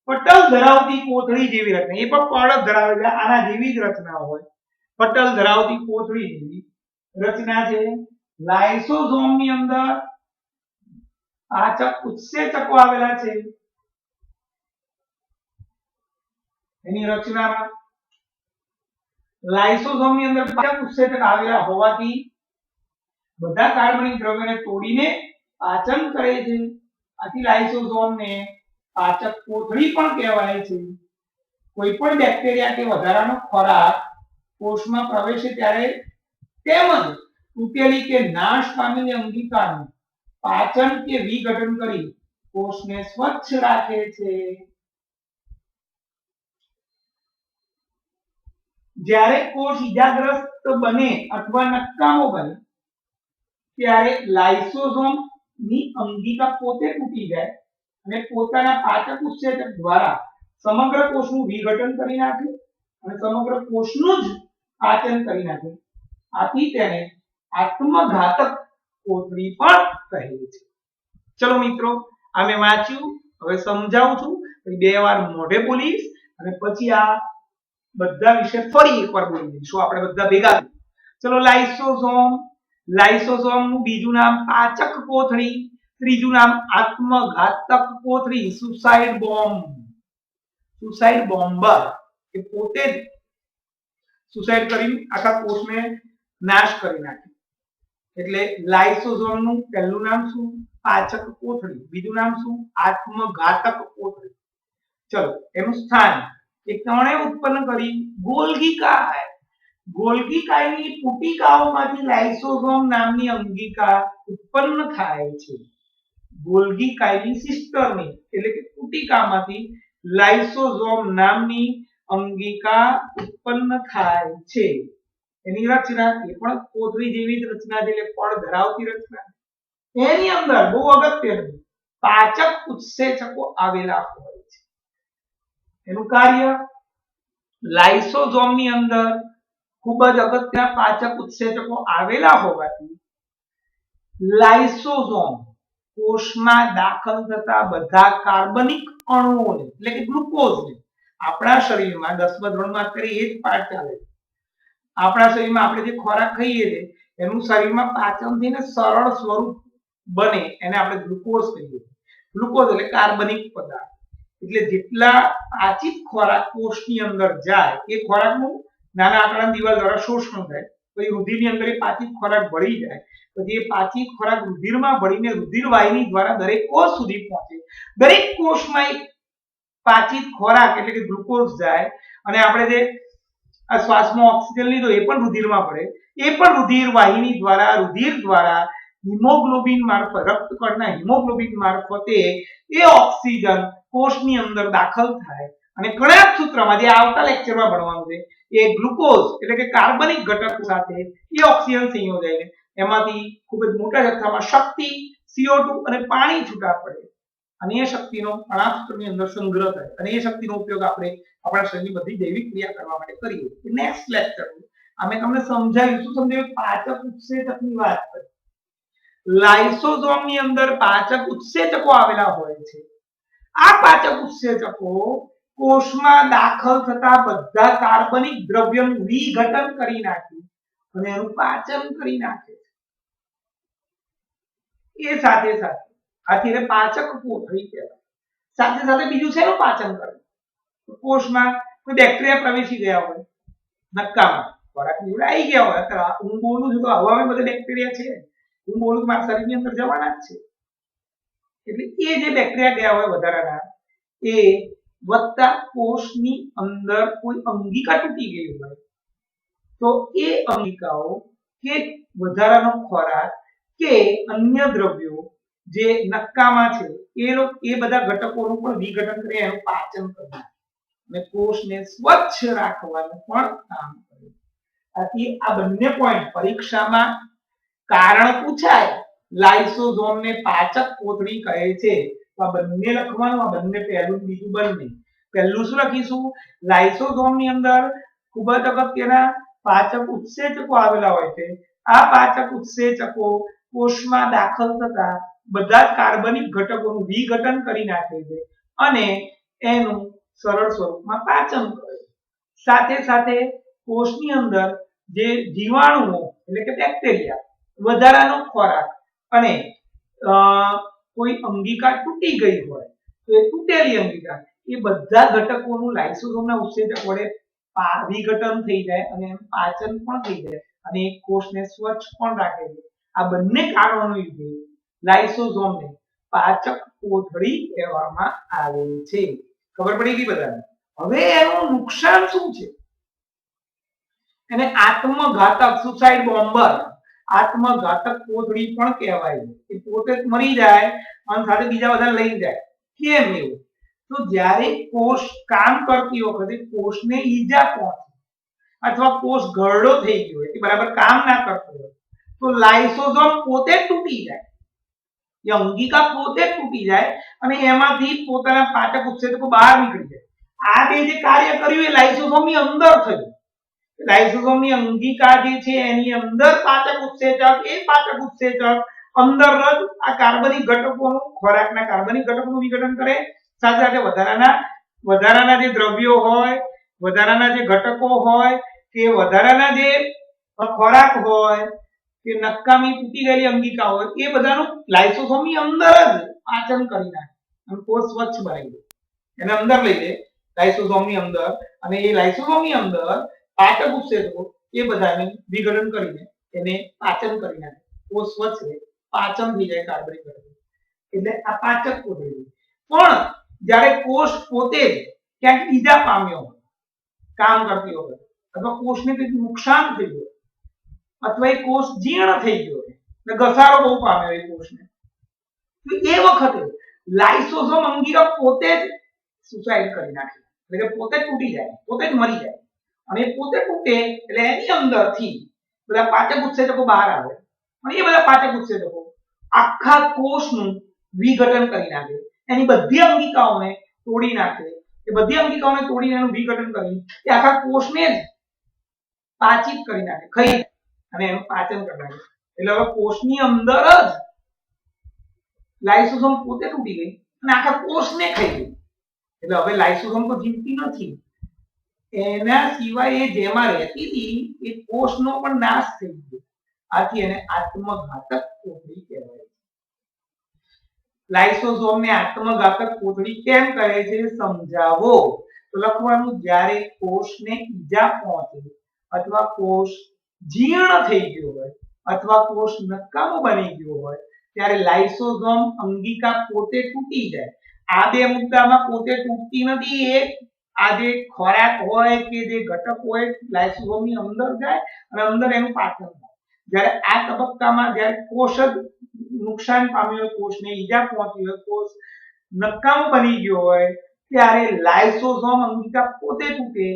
પટલ ધરાવતી કોથળી જેવી રચના. એ પણ પડ ધરાવે છે, આના જેવી જ રચના હોય. પટલ ધરાવતી કોથળી જેવી રચના છે. લાઇસોસોમ ની અંદર પાચક ઉત્સેચકો આવેલા છે. એની રચનામાં લાઇસોસોમ ની અંદર પાચક ઉત્સેચક આવેલા હોવાથી બધા કાર્બનિક દ્રવ્યોને તોડીને પાચન કરે છે. આથી લાઇસોસોમને પાચક કોથળી પણ કહેવાય છે. કોઈ પણ બેક્ટેરિયા કે વધારાનો ખોરાક કોષમાં પ્રવેશે ત્યારે તેમજ તૂટેલી કે નાશ પામેલી અંગિકાનું પાચન કે વિઘટન કરી કોષને સ્વચ્છ રાખે છે. જ્યારે કોષ ઇજાગ્રસ્ત બને અથવા નકામો બને ત્યારે લાઇસોસોમ ની અંગિકા પોતે તૂટી જાય અને પોતાના પાચક ઉત્સેચક દ્વારા સમગ્ર કોષનું વિઘટન કરી નાખે અને સમગ્ર કોષનું જ પાચન કરી નાખે. આથી તેને આત્મઘાતક કોથળી પણ કહે છે. ચલો મિત્રો, આ મેં વાંચ્યું, હવે સમજાવું છું. બે વાર મોઢે બોલીશ અને પછી આ બધા વિશે ફરી એકવાર બોલી દઈશું આપણે બધા ભેગા. ચલો, લાઇસોસોમ. લાઇસોસોમ નું બીજું નામ પાચક કોથળી, ત્રીજું નામ આત્મઘાતક કોથળી, સુસાઇડ બોમ્બ. સુસાઇડ બોમ્બર એ પોતે જ સુસાઇડ કરી આખા કોષને નાશ કરી નાખે. એટલે લાઇસોસોમ નું પહેલું નામ શું? પાચક કોથળી. બીજું નામ શું? આત્મઘાતક કોથળી. ચલો, એનું સ્થાન એ કોણે ઉત્પન્ન કરી? ગોલ્ગી કાય. ગોલ્ગી કાયની પુટિકાઓમાંથી લાઇસોસોમ નામની અંગિકા ઉત્પન્ન થાય છે. ગોલ્ગી કાયની સિસ્ટરની એટલે કે પુટિકામાંથી લાઇસોસોમ નામની અંગિકા ઉત્પન્ન થાય છે. એની રચના એ પણ કોથળી જેવી જ રચના છે, એટલે પડ ધરાવતી રચના. એની અંદર બહુ અગત્યનું પાચક ઉત્સેચકો આવેલા હોય છે. એનું કાર્ય લાઇસોસોમની અંદર ખૂબ જ અગત્યના પાચક ઉત્સેચકો આવેલા હોવાથી લાઇસોસોમ કોષમાં દાખલ થતા બધા કાર્બનિક અણુઓને એટલે કે ગ્લુકોઝને આપણા શરીરમાં 10મા ધોરણમાં કરીએ એ જ પાઠ ચાલે છે. આપણા શરીરમાં આપણે જે ખોરાક ખાઈએ છીએ એનું શરીરમાં પાચન થઈને સરળ સ્વરૂપ બને એને આપણે ગ્લુકોઝ કહીએ. ગ્લુકોઝ એટલે કાર્બનિક પદાર્થ. એટલે જેટલા પાચિત ખોરાક કોષની અંદર જાય એ ખોરાકનું નાના આંતરડા દિવાલ દ્વારા શોષણ થાય, પછી રુધિરની અંદર એ પાચિત ખોરાક ભળી જાય, પછી એ પાચિત ખોરાક રુધિરમાં ભળીને રુધિર વાહિની દ્વારા દરેક કોષ સુધી પહોંચે. દરેક કોષમાં એક પાચિત ખોરાક એટલે કે ગ્લુકોઝ જાય અને આપણે જે આ શ્વાસમાં ઓક્સિજન લીધો એ પણ રુધિરમાં ભળે, એ પણ રુધિર વાહિની દ્વારા રુધિર દ્વારા હિમોગ્લોબિન મારફત રક્તકણના હિમોગ્લોબિન મારફતે એ ઓક્સિજન કોષની અંદર દાખલ થાય અને કણાક સૂત્રમાં જે આવતા લેક્ચરમાં ભણવાનું છે એ ગ્લુકોઝ એટલે કે કાર્બનિક ઘટક સાથે એ ઓક્સિજન સંયોજાઈને એમાંથી ખૂબ જ મોટા જથ્થામાં શક્તિ CO2 અને પાણી છૂટા પડે અને એ શક્તિનો કણાક સૂત્રની અંદર સંગ્રહ થાય અને એ શક્તિનો ઉપયોગ આપણે આપણા શરીરની બધી જૈવિક ક્રિયા કરવા માટે કરીએ. નેક્સ્ટ લેક્ચર અમે તમને સમજાવ્યું. શું સમજાવ્યું? પાચક ઉત્સેચકની વાત કરી. લાઇસોસોમની અંદર પાચક ઉત્સેચકો આવેલા હોય છે. આ પાચક ઉત્સેચકો કોષમાં દાખલ થતા બધા કાર્બનિક દ્રવ્યોનું વિઘટન કરી નાખે અને એનું પાચન કરી નાખે છે. એ સાથે સાથે આથી પાચક કોથળી કહેવાય. સાથે સાથે બીજું શેનું પાચન કરે? કોષમાં કોઈ બેક્ટેરિયા પ્રવેશી ગયા હોય, નક્કામાં ખોરાક જોડે આવી ગયા હોય, અથવા હું બોલું છું તો હવામાં બધા બેક્ટેરિયા છે, હું બોલું મારા શરીરની અંદર જવાના જ છે. એટલે એ જે બેક્ટેરિયા ગયા હોય વધારાના એ વત્તા કોષની અંદર કોઈ અંગિકા તૂટી ગઈ હોય તો એ અંગિકાઓ કે વધારાનો ખોરાક કે અન્ય દ્રવ્યો જે નક્કામાં છે એ બધા ઘટકોનું પણ વિઘટન કરી એનું પાચન કરે અને કોષને સ્વચ્છ રાખવાનું પણ કામ કરે. આથી આ બંને પોઈન્ટ પરીક્ષામાં કારણ પૂછાય લાઇસોઝોમને પાચક કોથળી કહે છે. તો આ બંને લખવાનું, આ બંને પહેલું બીજું બંને. પહેલું શું લખીશું? લાઇસોઝોમની અંદર ખૂબ જ અગત્યના પાચક ઉત્સેચકો આવેલા હોય છે. આ પાચક ઉત્સેચકો કોષમાં દાખલ થતા બધા જ કાર્બનિક ઘટકોનું વિઘટન કરી નાખે છે અને એનું સરળ સ્વરૂપમાં પાચન કરે છે. સાથે સાથે કોષની અંદર જે જીવાણુઓ એટલે કે બેક્ટેરિયા વધારાનો ખોરાક અને કોઈ અંગિકા તૂટી ગઈ હોય તો એ તૂટેલી અંગિકા એ બધા ઘટકોનું લાઇસોઝોમના ઉત્સેચક વડે વિઘટન થઈ જાય અને એનું પાચન પણ થઈ જાય અને કોષને સ્વચ્છ પણ રાખે છે. આ બંને કારણોને લીધે લાઇસોઝોમને પાચક કોથળી કહેવામાં આવે છે. ખબર પડી ગઈ બધાને? હવે એનું નુકસાન શું છે? એને આત્મઘાતક સુસાઇડ બોમ્બર આત્મઘાતક કોથળી પણ કહેવાય છે. એ પોતે જ મરી જાય અને સાથે બીજા બધા લઈ જાય. કેમ એવું? તો જ્યારે કોષ કામ કરતી વખતે કોષને ઈજા પહોંચે અથવા કોષ ઘરડો થઈ ગયો હોય, બરાબર કામ ના કરતો હોય, તો લાઇસોઝોમ પોતે તૂટી જાય, એ અંગિકા પોતે તૂટી જાય અને એમાંથી પોતાના પાચક ઉત્સેચકો બહાર નીકળી જાય. આ બે જે કાર્ય કર્યું એ લાઇસોઝોમની અંદર થયું. લાઇસોઝોમની અંગિકા જે છે એની અંદર પાચક ઉત્સેચક, એ પાચક ઉત્સેચક અંદર જ આ કાર્બનિક ઘટકોનું, ખોરાકના કાર્બનિક ઘટકોનું વિઘટન કરે. સાથે સાથે વધારાના જે દ્રવ્યો હોય, વધારાના જે ઘટકો હોય કે વધારાના જે ખોરાક હોય કે નકામી તૂટી ગયેલી અંગિકા હોય એ બધાનું લાઇસોઝોમની અંદર જ પાચન કરી નાખે અને કોષ સ્વચ્છ બનાવી દે. એને અંદર લઈ લે લાઇસોઝોમની અંદર, અને એ લાઇસોઝોમની અંદર પાચક ઉત્સેચકો એ બધાને વિઘટન કરીને એને પાચન કરી નાખે. કોષ સ્વચ્છ રહે, પાચન થઈ જાય કાર્બનિક ઘટકો. એટલે આ પાચક કોથળી. પણ જ્યારે કોષ પોતે ક્યાંક ઈજા પામ્યો હોય કામ કરતી વખતે, અથવા કોષને કંઈક નુકસાન થઈ ગયું અથવા એ કોષ જીર્ણ થઈ ગયો અને ઘસારો બહુ પામ્યો એ કોષને, તો એ વખતે લાઇસોઝોમ અંગિકા પોતે જ સુસાઇડ કરી નાખે, એટલે કે પોતે તૂટી જાય, પોતે જ મરી જાય. અને એ પોતે તૂટે એટલે એની અંદરથી બધા પાચક ઉત્સેચકો બહાર આવે અને એ બધા પાચક ઉત્સેચકો આખા કોષનું વિઘટન કરી નાખે, એની બધી અંગિકાઓને તોડી નાખે. એ બધી અંગિકાઓને તોડીને એનું વિઘટન કરી એ આખા કોષને જ પાચિત કરી નાખે, ખાઈ અને એનું પાચન કરી નાખે. એટલે હવે કોષની અંદર જ લાઇસોઝોમ પોતે તૂટી ગઈ અને આખા કોષને ખાઈ ગઈ. એટલે હવે લાઇસોઝોમ તો જીવતી નથી, એના સિવાય એ જેમાં રહેતી હતી એ કોષનો પણ નાશ થઈ ગયો. આથી એને આત્મઘાતક કોથળી કહેવાય છે. લાઇસોઝોમને આત્મઘાતક કોથળી કેમ કહે છે સમજાવો. તો લખવાનું, જ્યારે કોષને ઈજા પહોંચે અથવા કોષ જીર્ણ થઈ ગયો હોય અથવા કોષ નકામો બની ગયો હોય ત્યારે લાઇસોઝોમ અંગિકા પોતે તૂટી જાય. આ બે મુદ્દામાં પોતે તૂટતી નથી. એ આ જે ખોરાક હોય કે જે ઘટક હોય લાઇસોઝોમની અંદર જાય અને અંદર એનું પાચન થાય. જ્યારે આ તબક્કામાં જ્યારે કોષ જ નુકસાન પામ્યો હોય, કોષને ઈજા પહોંચી હોય, કોષ નકામો બની ગયો હોય ત્યારે લાઇસોઝોમ અંગિકા પોતે તૂટે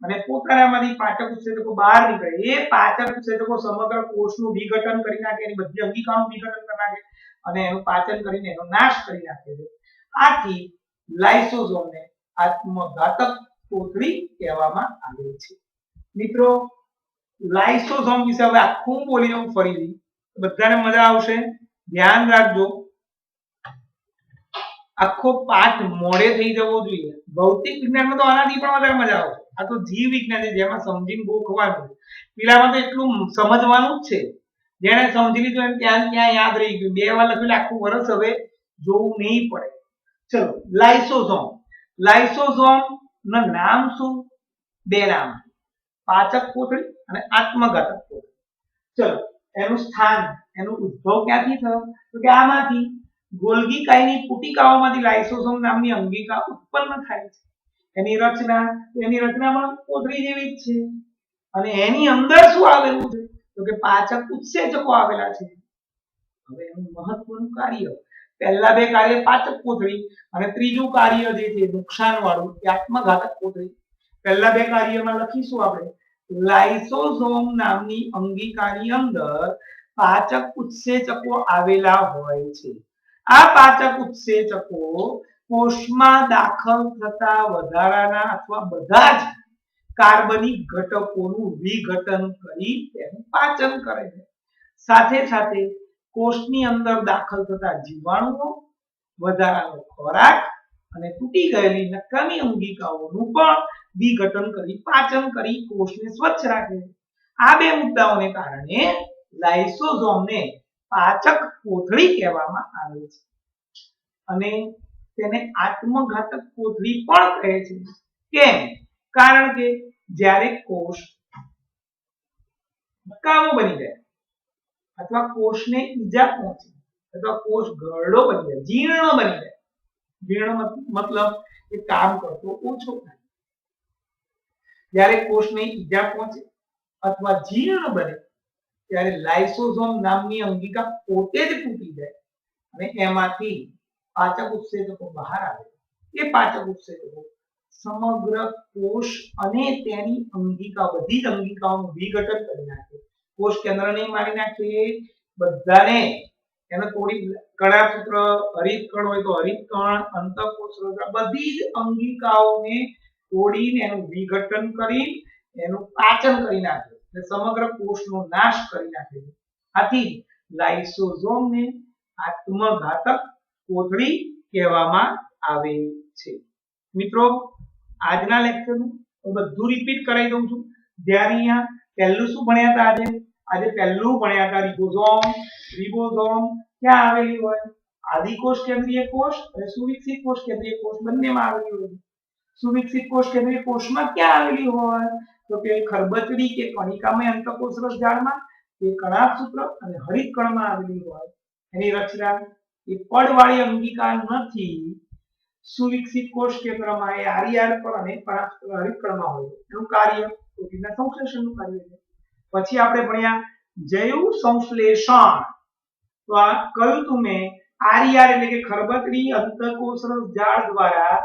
અને પોતાનામાંથી પાચક ઉત્સેચકો બહાર નીકળે. એ પાચક ઉત્સેચકો સમગ્ર કોષનું વિઘટન કરી નાખે, એની બધી અંગિકાઓનું વિઘટન કરી નાખે અને એનું પાચન કરીને એનો નાશ કરી નાખે છે. આથી લાઇસોઝોમને આત્મઘાતક કોથળી કહેવામાં આવે છે. મિત્રો, લાઇસોઝોમ વિશે હવે આખું બોલી લઉં ફરીથી, બધાને મજા આવશે. ધ્યાન રાખજો, આખો પાઠ મોડે થઈ જવો જોઈએ. ભૌતિક વિજ્ઞાનમાં તો આનાથી પણ વધારે મજા આવશે. આ તો જીવ વિજ્ઞાન છે જેમાં સમજીને ગોખવાનું. પેલામાં તો એટલું સમજવાનું જ છે, જેને સમજી લીધું એને ત્યાં ત્યાં યાદ રહી ગયું. 2 વાર લખેલું આખું વર્ષ હવે જોવું નહીં પડે. ચલો, લાઇસોઝોમ. લાઇસોઝોમ નું નામ શું? 2 નામ, પાચક કોથળી અને આત્મઘાતક કોથળી. ચલો, એનું સ્થાન, એનો ઉદ્ભવ ક્યાંથી થયો? તો કે આમાંથી ગોલ્ગી કાયની પુટિકાઓમાંથી લાઇસોઝોમ નામની અંગિકા ઉત્પન્ન થાય છે. એની રચનામાં કોથળી જેવી જ છે અને એની અંદર શું આવેલું છે? તો કે પાચક ઉત્સેચકો આવેલા છે. હવે એનું મહત્વનું કાર્ય, પહેલા બે કાર્ય પાચક કોથળી અને ત્રીજું કાર્ય જે છે નુકસાન વાળું એ આત્મઘાતક કોથળી. પહેલા બે કાર્યમાં લખીશું આપણે લાઇસોઝોમ નામની અંગિકાની અંદર પાચક ઉત્સેચકો આવેલા હોય છે. આ પાચક ઉત્સેચકો કોષમાં દાખલ થતા વધારાના અથવા બધા જ કાર્બનિક ઘટકોનું વિઘટન કરી તેનું પાચન કરે છે. સાથે સાથે કોષની અંદર દાખલ થતા જીવાણુઓ, વધારાનો ખોરાક અને તૂટી ગયેલી નકામી અંગિકાઓનું પણ વિઘટન કરી પાચન કરી કોષને સ્વચ્છ રાખે છે. આ બે મુદ્દાઓને કારણે લાઇસોઝોમને પાચક કોથળી કહેવામાં આવે છે અને તેને આત્મઘાતક કોથળી પણ કહે છે. કેમ? કારણ કે જ્યારે કોષ નકામો બની જાય અથવા કોષને ઈજા પહોંચે અથવા કોષ ગરડો બની જાય, જીર્ણ બની જાય, જીર્ણ મતલબ એ કામ કરતો ઓછો થાય. જ્યારે કોષને ઈજા પહોંચે અથવા જીર્ણ બને ત્યારે લાઇસોઝોમ નામની અંગિકા પોતે જ તૂટી જાય અને એમાંથી પાચક ઉત્સેચકો બહાર આવે. એ પાચક ઉત્સેચકો સમગ્ર કોષ અને તેની અંગિકા, બધી જ અંગિકાઓનું વિઘટન કરી નાખે. કોષ કેન્દ્રને મારી નાખે, બધાને એને તોડી કણાસૂત્ર, હરિતકણ હોય તો હરિતકણ, અંતઃકોષ બધી જ અંગિકાઓને તોડીને એનું વિઘટન કરી એનું પાચન કરી નાખે એટલે સમગ્ર કોષનો નાશ કરી નાખે છે. આથી લાઇસોઝોમને આત્મઘાતક કોથળી કહેવામાં આવે છે. મિત્રો, આજના લેક્ચરનું બધું રિપીટ કરાવી દઉં છું. જ્યારે અહીંયા પહેલું શું ભણ્યા હતા? આજે પહેલું ભણ્યા હતા રિબોઝોમ. રિબોઝોમ ક્યાં આવેલી હોય? આદિકોષ કેન્દ્રીય કોષ અને સુવિકસિત કોષ કેન્દ્રીય કોષ બંનેમાં આવેલી હોય. સુવિકસિત કોષ કેન્દ્રીય કોષમાં ક્યાં આવેલી હોય? તો કે ખરબચડી કે કણિકામય અંતઃકોષરસ જાળમાં, કે કણાભસૂત્ર અને હરિતકણમાં આવેલી હોય. એની રચના એ પડવાળી અંગિકા નથી. સુવિકસિત કોષ કેન્દ્રમાં એ આરઈઆર પર અને કણાભસૂત્ર હરિતકણમાં હોય. એનું કાર્ય પ્રોટીનના સંશ્લેષણનું કાર્ય છે. પછી આપણે ભણ્યા જૈવ સંશ્લેષણ. તો આ કહ્યું તું મેં, આરઈઆર એટલે કે ખરબચડી અંતઃકોષરસ જાળ દ્વારા,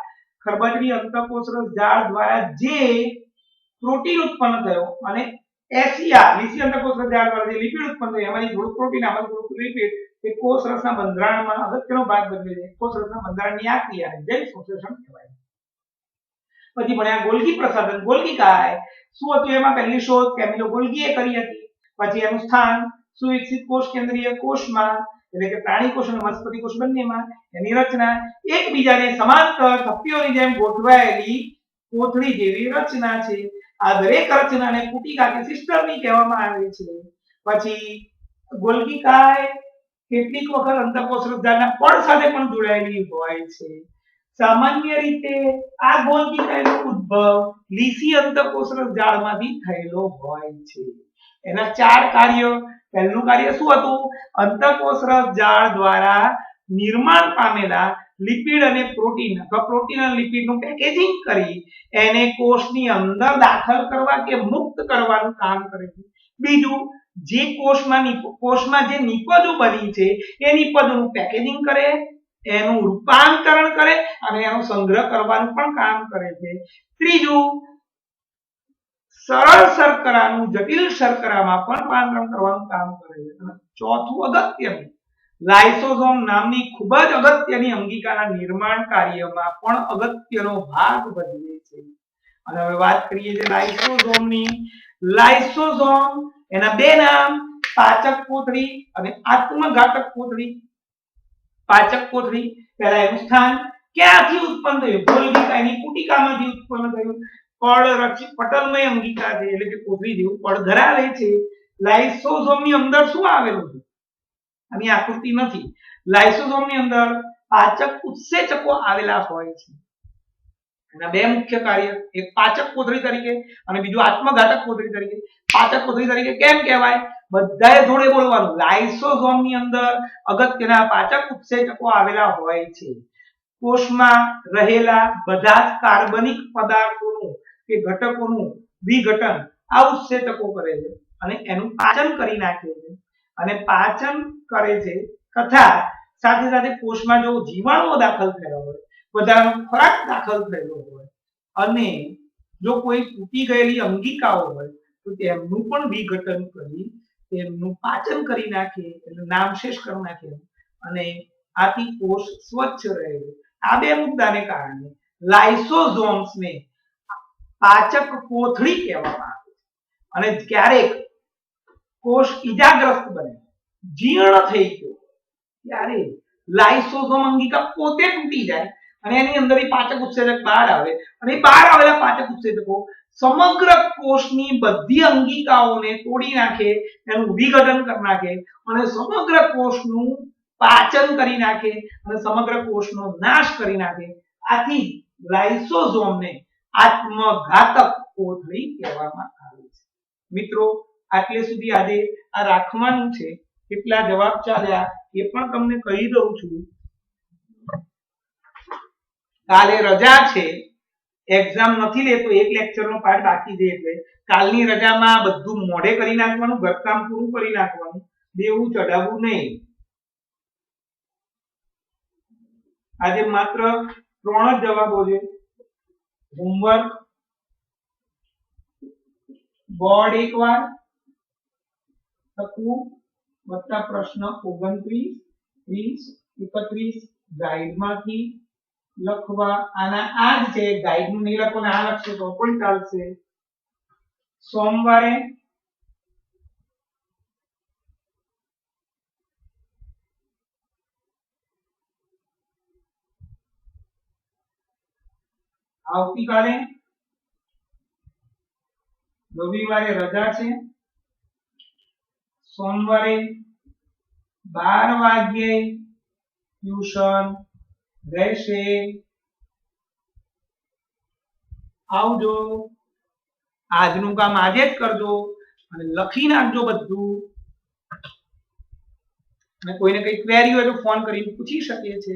ખરબચડી અંતઃકોષરસ જાળ દ્વારા જે પ્રોટીન ઉત્પન્ન થયો અને એસઈઆર લીસી અંતઃકોષરસ જાળ દ્વારા જે લિપિડ ઉત્પન્ન થયો, એમાંથી થોડું પ્રોટીન આમાંથી થોડું લિપિડ એ કોષરસના બંધારણમાં અગત્યનો ભાગ ભજવે છે. કોષરસના બંધારણની આ ક્રિયાને જૈવ સંશ્લેષણ કહેવાય. પછી ભણ્યા ગોલ્ગી પ્રસાધન. ગોલ્ગી કાય શું હતું? એમાં પહેલી શોધ કેમિલો ગોલ્ગીએ કરી હતી. પછી એનું સ્થાન સુવિકસિત કોષ કેન્દ્રીય કોષમાં એટલે કે પ્રાણી કોષ અને વનસ્પતિ કોષ બંનેમાં. એની રચના એકબીજાને સમાંતર થપ્પીઓની જેમ ગોઠવાયેલી કોથળી જેવી રચના છે. આ દરેક રચનાને પુટિકા કે સિસ્ટરની કહેવામાં આવે છે. પછી ગોલ્ગી કાય કેટલીક વખત અંતઃકોષરસ જાળના પડ સાથે પણ જોડાયેલી હોય છે. સામાન્ય રીતે આ ગોલ્ગી કાયનો ઉદ્ભવ લીસી અંતઃકોષરસ જાળમાંથી થયેલો હોય છે. એના ચાર કાર્ય. પહેલું કાર્ય શું હતું? અંતઃકોષરસ જાળ દ્વારા નિર્માણ પામેલા લિપિડ અને પ્રોટીન અથવા પ્રોટીન અને લિપિડનું પેકેજિંગ કરી એને કોષની અંદર દાખલ કરવા કે મુક્ત કરવાનું કામ કરે છે. બીજું, જે કોષમાં જે નિપજો બની છે એ નિપજોનું પેકેજિંગ કરે, એનું રૂપાંતરણ કરે અને એનો સંગ્રહ કરવાનું પણ કામ કરે છે. ત્રીજું, સરળ શર્કરાનું જટિલ શર્કરામાં પણ રૂપાંતરણ કરવાનું કામ કરે છે. અને ચોથું અગત્યનું, લાઇસોઝોમ નામની ખૂબ જ અગત્યની અંગિકાના નિર્માણ કાર્યમાં પણ અગત્યનો ભાગ ભજવે છે. અને હવે વાત કરીએ છીએ લાઇસોઝોમની. લાઇસોઝોમ એના બે નામ, પાચક કોથળી અને આત્મઘાતક કોથળી. પાચક કોથળી પહેલા એનું સ્થાન ક્યાંથી ઉત્પન્ન થયું? ગોલ્ગી કાયની પુટિકામાંથી ઉત્પન્ન થયું. પટલમય અંગિકા છે એટલે કે કોથળી જેવું પડ ધરાવે છે. લાઇસોઝોમની અંદર શું આવેલું છે? આની આકૃતિ નથી. લાઇસોઝોમની અંદર પાચક ઉત્સેચકો આવેલા હોય છે. એના બે મુખ્ય કાર્ય, એક પાચક કોથળી તરીકે અને બીજું આત્મઘાતક કોથળી તરીકે. પાચક કોથળી તરીકે કેમ કહેવાય? બધાએ જોડે બોલવાનું. લાઇસોઝોમની અંદર અગત્યના પાચક ઉત્સેચકો આવેલા હોય છે. કોષમાં રહેલા બધા જ કાર્બનિક પદાર્થોનું કે ઘટકોનું વિઘટન આ ઉત્સેચકો કરે છે અને એનું પાચન કરી નાખે છે અને પાચન કરે છે તથા સાથે સાથે કોષમાં જો જીવાણુઓ દાખલ થયેલા હોય, વધારાનો ખોરાક દાખલ થયેલો હોય અને જો કોઈ તૂટી ગયેલી અંગિકાઓ હોય તો તેમનું પણ વિઘટન કરી તેમનું પાચન કરી નાખે, એટલે નામશેષ કરી નાખે અને આથી કોષ સ્વચ્છ રહે. આ બે મુદ્દાને કારણે લાઇસોઝોમ્સને પાચક કોથળી કહેવામાં આવે છે. અને ક્યારેક કોષ ઈજાગ્રસ્ત બને, જીર્ણ થઈ ગયો, ત્યારે લાઇસોઝોમ અંગિકા પોતે તૂટી જાય અને એની અંદરથી પાચક ઉત્સેચક બહાર આવે અને બહાર આવેલા પાચક ઉત્સેચકો સમગ્ર કોષની બધી અંગિકાઓને તોડી નાખે, એનું વિઘટન કરી નાખે અને સમગ્ર કોષનું પાચન કરી નાખે અને સમગ્ર કોષનો નાશ કરી નાખે. આથી લાઇસોઝોમને આત્મઘાતક કોથળી કહેવામાં આવે છે. મિત્રો, આટલે સુધી આજે આ રાખવાનું છે. કેટલા જવાબ ચાલ્યા એ પણ તમને કહી દઉં છું. કાલે રજા છે, એક્ઝામ નથી લેતો, એક લેક્ચરનો પાર્ટ બાકી છે, એટલે કાલની રજામાં બધું મોઢે કરી નાખવાનું, ઘરકામ પૂરું કરી નાખવાનું, દેવું ચડાવવું નહીં. આજે માત્ર 3 જ જવાબો છે. હોમવર્ક, બોર્ડ એકવાર લખવું વત્તા પ્રશ્ન 29, 30, 31 ગાઈડમાંથી લખવા. આના આ જ છે, ગાઈડનું નહીં લખો ને આ લખશો તો પણ ચાલશે. સોમવારે આવતીકાલે રવિવારે રજા છે. સોમવારે 12 વાગ્યે ટ્યુશન રહેશે. આવજો. આજનું કામ આજે જ કરજો અને લખી નાખજો બધું. અને કોઈને કઈ ક્વેરી હોય તો ફોન કરીને પૂછી શકે છે.